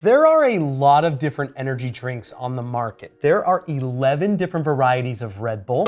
There are a lot of different energy drinks on the market. There are 11 different varieties of Red Bull,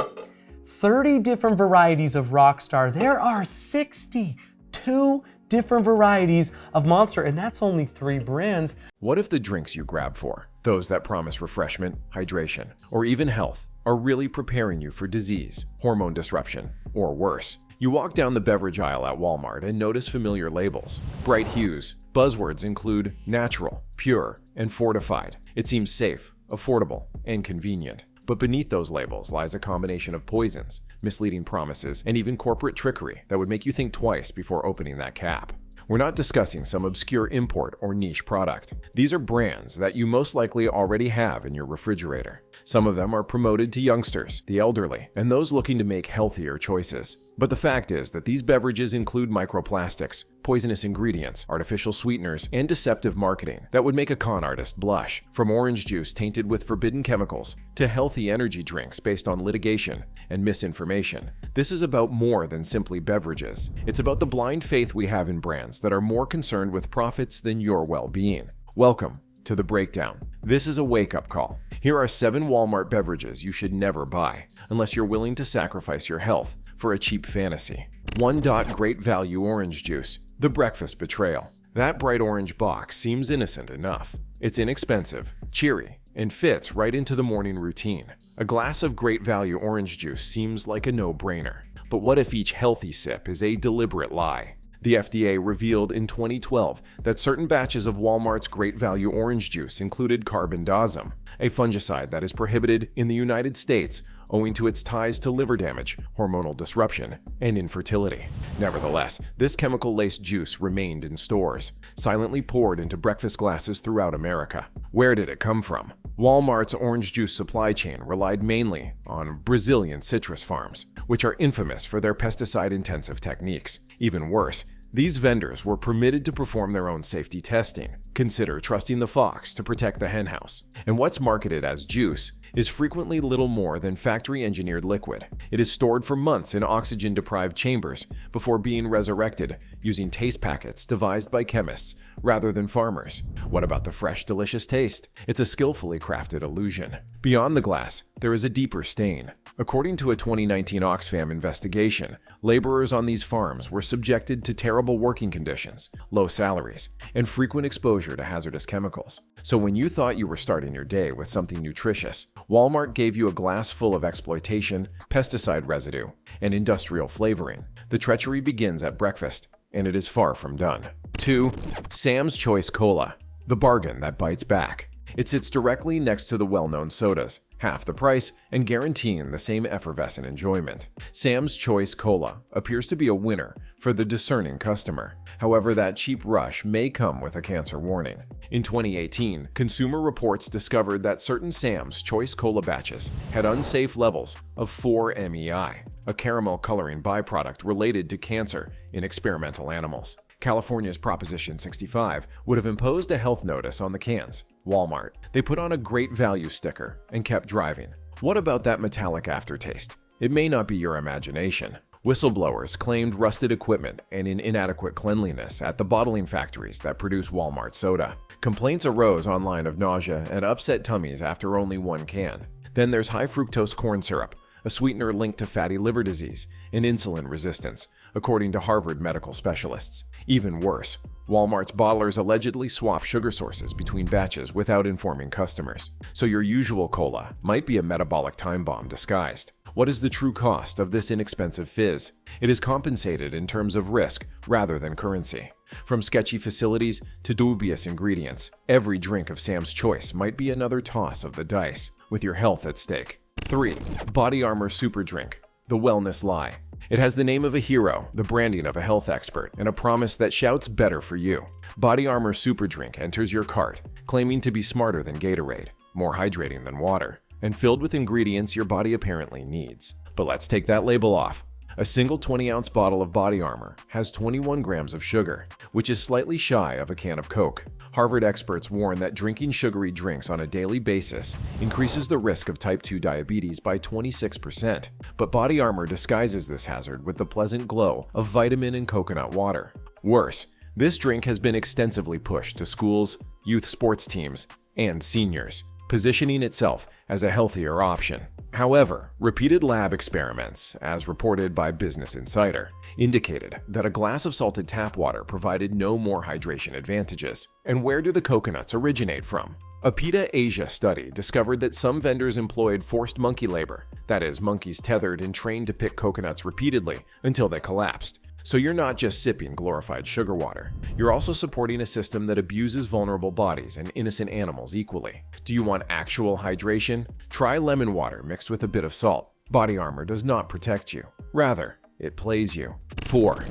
30 different varieties of Rockstar. There are 62 different varieties of Monster, and that's only 3 brands. What if the drinks you grab for, those that promise refreshment, hydration, or even health, are really preparing you for disease, hormone disruption, or worse? You walk down the beverage aisle at Walmart and notice familiar labels, bright hues. Buzzwords include natural, pure, and fortified. It seems safe, affordable, and convenient. But beneath those labels lies a combination of poisons, misleading promises, and even corporate trickery that would make you think twice before opening that cap. We're not discussing some obscure import or niche product. These are brands that you most likely already have in your refrigerator. Some of them are promoted to youngsters, the elderly, and those looking to make healthier choices. But the fact is that these beverages include microplastics, poisonous ingredients, artificial sweeteners, and deceptive marketing that would make a con artist blush. From orange juice tainted with forbidden chemicals to healthy energy drinks based on litigation and misinformation, this is about more than simply beverages. It's about the blind faith we have in brands that are more concerned with profits than your well-being. Welcome to The Breakdown. This is a wake-up call. Here are 7 Walmart beverages you should never buy unless you're willing to sacrifice your health for a cheap fantasy. 1. Great Value Orange Juice. The breakfast betrayal. That bright orange box seems innocent enough. It's inexpensive, cheery, and fits right into the morning routine. A glass of Great Value orange juice seems like a no-brainer. But what if each healthy sip is a deliberate lie? The FDA revealed in 2012 that certain batches of Walmart's Great Value orange juice included carbendazim, a fungicide that is prohibited in the United States owing to its ties to liver damage, hormonal disruption, and infertility. Nevertheless, this chemical-laced juice remained in stores, silently poured into breakfast glasses throughout America. Where did it come from? Walmart's orange juice supply chain relied mainly on Brazilian citrus farms, which are infamous for their pesticide-intensive techniques. Even worse, these vendors were permitted to perform their own safety testing. Consider trusting the fox to protect the henhouse. And what's marketed as juice is frequently little more than factory-engineered liquid. It is stored for months in oxygen-deprived chambers before being resurrected using taste packets devised by chemists rather than farmers. What about the fresh, delicious taste? It's a skillfully crafted illusion. Beyond the glass, there is a deeper stain. According to a 2019 Oxfam investigation, laborers on these farms were subjected to terrible working conditions, low salaries, and frequent exposure to hazardous chemicals. So when you thought you were starting your day with something nutritious, Walmart gave you a glass full of exploitation, pesticide residue, and industrial flavoring. The treachery begins at breakfast, and it is far from done. 2. Sam's Choice Cola, the bargain that bites back. It sits directly next to the well-known sodas, half the price, and guaranteeing the same effervescent enjoyment. Sam's Choice Cola appears to be a winner for the discerning customer. However, that cheap rush may come with a cancer warning. In 2018, Consumer Reports discovered that certain Sam's Choice Cola batches had unsafe levels of 4-MEI, a caramel coloring byproduct related to cancer in experimental animals. California's Proposition 65 would have imposed a health notice on the cans. Walmart. They put on a Great Value sticker and kept driving. What about that metallic aftertaste? It may not be your imagination. Whistleblowers claimed rusted equipment and an inadequate cleanliness at the bottling factories that produce Walmart soda. Complaints arose online of nausea and upset tummies after only 1 can. Then there's high fructose corn syrup, a sweetener linked to fatty liver disease and insulin resistance, according to Harvard medical specialists. Even worse, Walmart's bottlers allegedly swap sugar sources between batches without informing customers. So your usual cola might be a metabolic time bomb disguised. What is the true cost of this inexpensive fizz? It is compensated in terms of risk rather than currency. From sketchy facilities to dubious ingredients, every drink of Sam's Choice might be another toss of the dice, with your health at stake. 3. Body Armor Super Drink, the wellness lie. It has the name of a hero, the branding of a health expert, and a promise that shouts better for you. Body Armor Super Drink enters your cart, claiming to be smarter than Gatorade, more hydrating than water, and filled with ingredients your body apparently needs. But let's take that label off. A single 20-ounce bottle of Body Armor has 21 grams of sugar, which is slightly shy of a can of Coke. Harvard experts warn that drinking sugary drinks on a daily basis increases the risk of type 2 diabetes by 26%. But Body Armor disguises this hazard with the pleasant glow of vitamin and coconut water. Worse, This drink has been extensively pushed to schools, youth sports teams, and seniors, positioning itself as a healthier option. However, repeated lab experiments, as reported by Business Insider, indicated that a glass of salted tap water provided no more hydration advantages. And where do the coconuts originate from? A PETA Asia study discovered that some vendors employed forced monkey labor, that is, monkeys tethered and trained to pick coconuts repeatedly until they collapsed. So you're not just sipping glorified sugar water, you're also supporting a system that abuses vulnerable bodies and innocent animals equally. Do you want actual hydration? Try lemon water mixed with a bit of salt. Body armor does not protect you. Rather, it plays you. 4.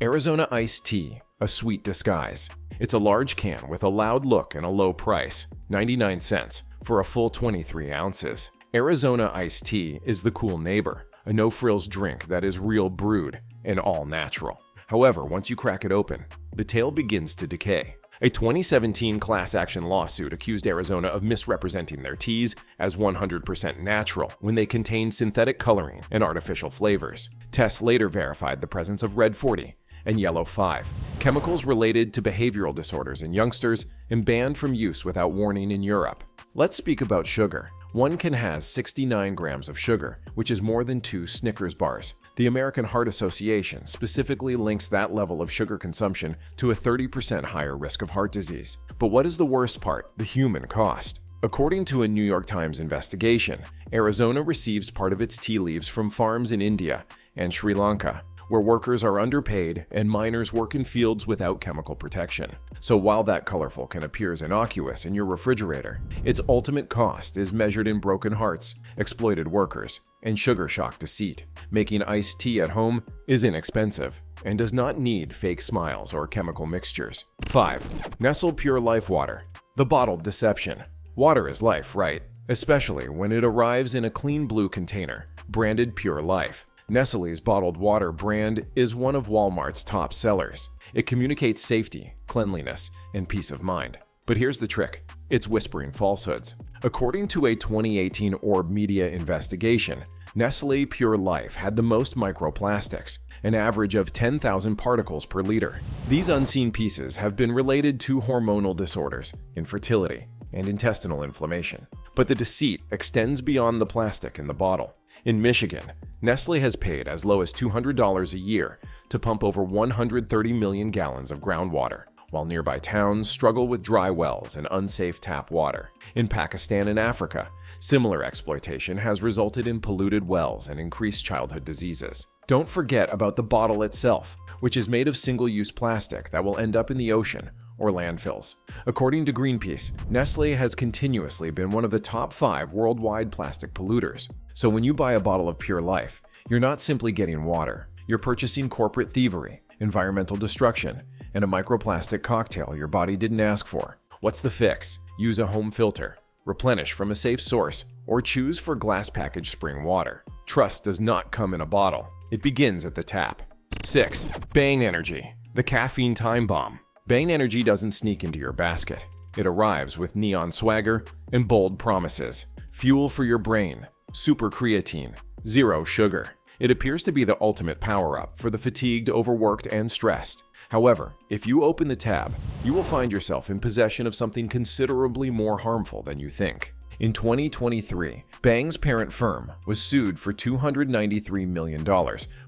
Arizona iced tea, a sweet disguise. It's a large can with a loud look and a low price, 99 cents, for a full 23 ounces. Arizona iced tea is the cool neighbor, a no-frills drink that is real brewed and all natural. However, once you crack it open, the tale begins to decay. A 2017 class action lawsuit accused Arizona of misrepresenting their teas as 100% natural when they contained synthetic coloring and artificial flavors. Tests later verified the presence of Red 40 and Yellow 5, chemicals related to behavioral disorders in youngsters and banned from use without warning in Europe. Let's speak about sugar. One can has 69 grams of sugar, which is more than 2 Snickers bars. The American Heart Association specifically links that level of sugar consumption to a 30% higher risk of heart disease. But what is the worst part? The human cost. According to a New York Times investigation, Arizona receives part of its tea leaves from farms in India and Sri Lanka, where workers are underpaid and miners work in fields without chemical protection. So while that colorful can appear as innocuous in your refrigerator, its ultimate cost is measured in broken hearts, exploited workers, and sugar-shock deceit. Making iced tea at home is inexpensive and does not need fake smiles or chemical mixtures. 5. Nestle Pure Life Water, the bottled deception. Water is life, right? Especially when it arrives in a clean blue container, branded Pure Life. Nestle's bottled water brand is one of Walmart's top sellers. It communicates safety, cleanliness, and peace of mind. But here's the trick. It's whispering falsehoods. According to a 2018 Orb Media investigation, Nestle Pure Life had the most microplastics, an average of 10,000 particles per liter. These unseen pieces have been related to hormonal disorders, infertility, and intestinal inflammation. But the deceit extends beyond the plastic in the bottle. In Michigan, Nestle has paid as low as $200 a year to pump over 130 million gallons of groundwater, while nearby towns struggle with dry wells and unsafe tap water. In Pakistan and Africa, similar exploitation has resulted in polluted wells and increased childhood diseases. Don't forget about the bottle itself, which is made of single-use plastic that will end up in the ocean or landfills. According to Greenpeace, Nestle has continuously been one of the top 5 worldwide plastic polluters. So when you buy a bottle of Pure Life, you're not simply getting water. You're purchasing corporate thievery, environmental destruction, and a microplastic cocktail your body didn't ask for. What's the fix? Use a home filter, replenish from a safe source, or choose for glass packaged spring water. Trust does not come in a bottle. It begins at the tap. 6. Bang Energy, the caffeine time bomb. Bang Energy doesn't sneak into your basket. It arrives with neon swagger and bold promises. Fuel for your brain, super creatine, zero sugar. It appears to be the ultimate power-up for the fatigued, overworked, and stressed. However, if you open the tab, you will find yourself in possession of something considerably more harmful than you think. In 2023, Bang's parent firm was sued for $293 million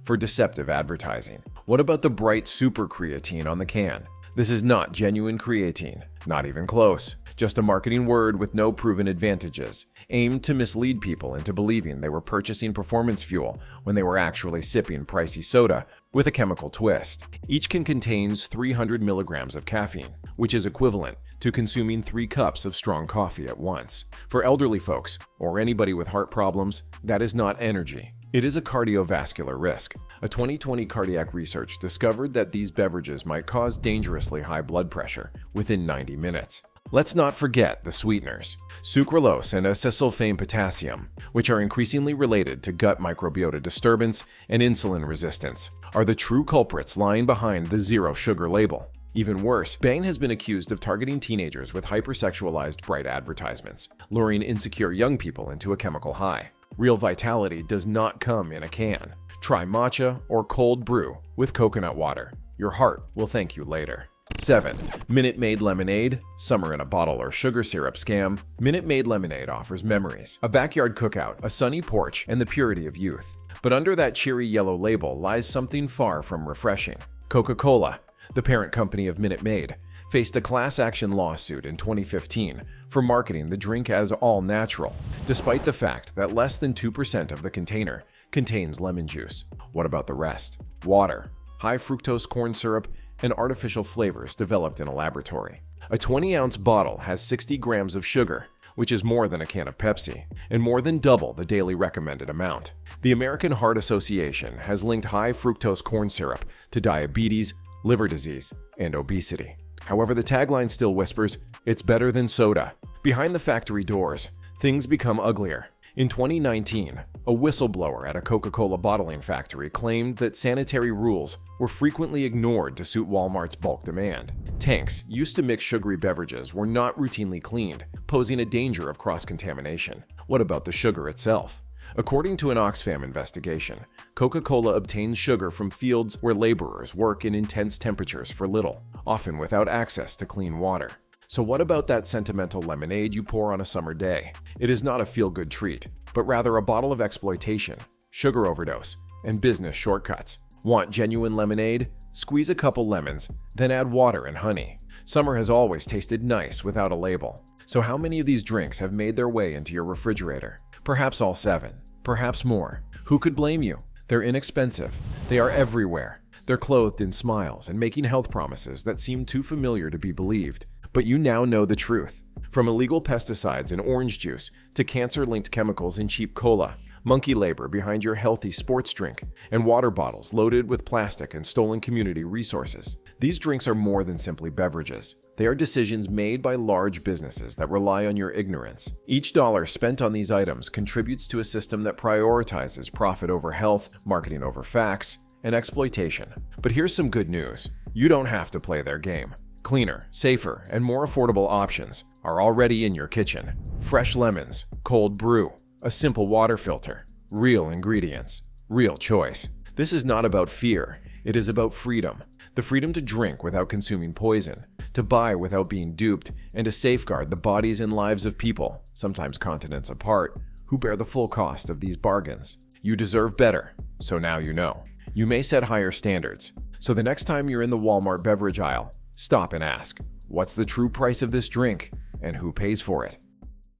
for deceptive advertising. What about the bright super creatine on the can? This is not genuine creatine, not even close. Just a marketing word with no proven advantages, aimed to mislead people into believing they were purchasing performance fuel when they were actually sipping pricey soda with a chemical twist. Each can contains 300 milligrams of caffeine, which is equivalent to consuming 3 cups of strong coffee at once. For elderly folks, or anybody with heart problems, that is not energy. It is a cardiovascular risk. A 2020 cardiac research discovered that these beverages might cause dangerously high blood pressure within 90 minutes. Let's not forget the sweeteners, sucralose and acesulfame potassium, which are increasingly related to gut microbiota disturbance and insulin resistance, are the true culprits lying behind the zero sugar label. Even worse, Bang has been accused of targeting teenagers with hypersexualized bright advertisements, luring insecure young people into a chemical high. Real vitality does not come in a can. Try matcha or cold brew with coconut water. Your heart will thank you later. 7. Minute Maid Lemonade, summer in a bottle or sugar syrup scam. Minute Maid Lemonade offers memories, a backyard cookout, a sunny porch, and the purity of youth. But under that cheery yellow label lies something far from refreshing. Coca-Cola, the parent company of Minute Maid, faced a class action lawsuit in 2015 for marketing the drink as all natural, despite the fact that less than 2% of the container contains lemon juice. What about the rest? Water, high fructose corn syrup, and artificial flavors developed in a laboratory. A 20-ounce bottle has 60 grams of sugar, which is more than a can of Pepsi, and more than double the daily recommended amount. The American Heart Association has linked high fructose corn syrup to diabetes, liver disease, and obesity. However, the tagline still whispers, "It's better than soda." Behind the factory doors, things become uglier. In 2019, a whistleblower at a Coca-Cola bottling factory claimed that sanitary rules were frequently ignored to suit Walmart's bulk demand. Tanks used to mix sugary beverages were not routinely cleaned, posing a danger of cross-contamination. What about the sugar itself? According to an Oxfam investigation, Coca-Cola obtains sugar from fields where laborers work in intense temperatures for little, often without access to clean water. So what about that sentimental lemonade you pour on a summer day? It is not a feel-good treat, but rather a bottle of exploitation, sugar overdose, and business shortcuts. Want genuine lemonade? Squeeze a couple lemons, then add water and honey. Summer has always tasted nice without a label. So how many of these drinks have made their way into your refrigerator? Perhaps all 7, perhaps more. Who could blame you? They're inexpensive. They are everywhere. They're clothed in smiles and making health promises that seem too familiar to be believed. But you now know the truth. From illegal pesticides in orange juice to cancer-linked chemicals in cheap cola, monkey labor behind your healthy sports drink, and water bottles loaded with plastic and stolen community resources. These drinks are more than simply beverages. They are decisions made by large businesses that rely on your ignorance. Each dollar spent on these items contributes to a system that prioritizes profit over health, marketing over facts, and exploitation. But here's some good news. You don't have to play their game. Cleaner, safer, and more affordable options are already in your kitchen. Fresh lemons, cold brew, a simple water filter, real ingredients, real choice. This is not about fear, it is about freedom. The freedom to drink without consuming poison, to buy without being duped, and to safeguard the bodies and lives of people, sometimes continents apart, who bear the full cost of these bargains. You deserve better, so now you know. You may set higher standards, so the next time you're in the Walmart beverage aisle, stop and ask, what's the true price of this drink, and who pays for it?